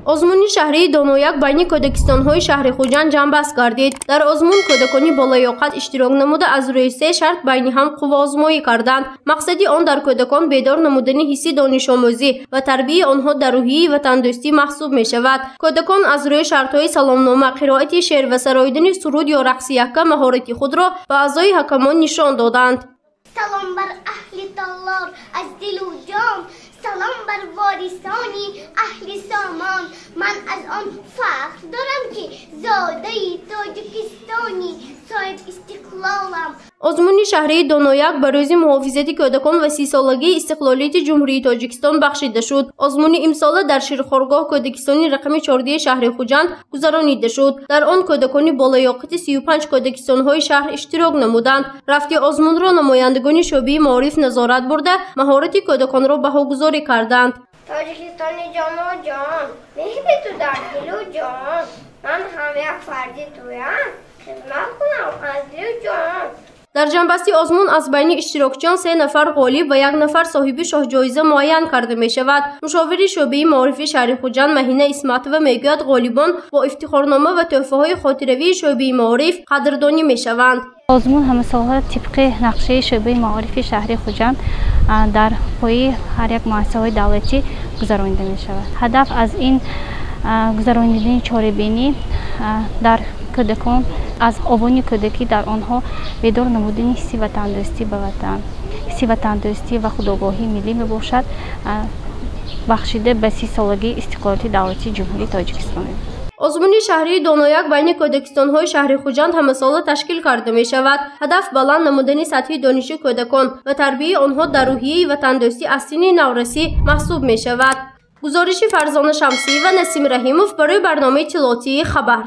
آزمون شهری دونویک بین کودکستان‌های شهر خوجند جنبست گردید. در آزمون کودکانی بالایاقت اشتراک نموده از روی 3 شرط بین هم قوازمایی کردند. مقصدی آن در کودکان بیدار نمودن حسی دانش آموزی و تربیت آنها در روحیه و تندرستی محسوب می شود. کودکان از روی شرط‌های سلامنامه، قرائت شعر و سراییدن سرود یا رقص یکه مهارت خود را به اعضای حکمان نشان دادند. سلام بر اهل تالار از دل و جان، سلام بر وارثانی اهل سامان. من از آن فخر دارم که زاده تاجیکستانی صاحب استقلالم. آزمون شهری دونویک به روز محافظت کودکان و 30 سالگی استقلالیت جمهوری تاجیکستان بخشیده شد. آزمون امسال در شیرخوارگاه کودکستانی رقم 14 شهر خوجند گذرانیده شد. در آن کودکان بالایاقت 35 کودکستان‌های شهر اشتراک نمودند. رفتی آزمون را نمایندگان شعبه معارف نظارت برده مهارت کودکان را بهاگذاری کردند. تاجیکستان جان و جان، مهر تو در دل و جان. من هم یک فردی تویم، خدمت کنم از دل و جان. در جنبستی آزمون از بین اشتراکچیان 3 نفر غالب و 1 نفر صاحب شاه جایزه معین کرده می شود. مشاور شعبه معارف شهر خوجند مهینه اسمتوه میگوید غالبان با افتخارنامه و تحفه های خاطروی شعبه معارف قدردانی می شوند. آزمون همه سالها طبق نقشه شعبه معارف شهر خوجند در پای هر یک مؤسسه دولتی گذرانیده می شود. هدف از این گذراندن چاره‌بینی در کودکان از آوان کودکی در آنها بیدار نمودن حسی و تندرستی به وطن، حسی و تندرستی و خودآگاهی ملی می باشد، بخشیده به 30 سالگی استقلالیت دولتی جمهوری تاجیکستان. آزمون شهری دونویک بین کودکستان‌های شهر خوجند همه ساله تشکیل کرده می شود. هدف بلند نمودن سطح دانش کودکان و تربیت آنها در روحیه و تندرستی از سن نورسی محسوب می شود. گزارش فرزانه شمسی و نسیم رحیموف برای برنامه اطلاعاتی خبر.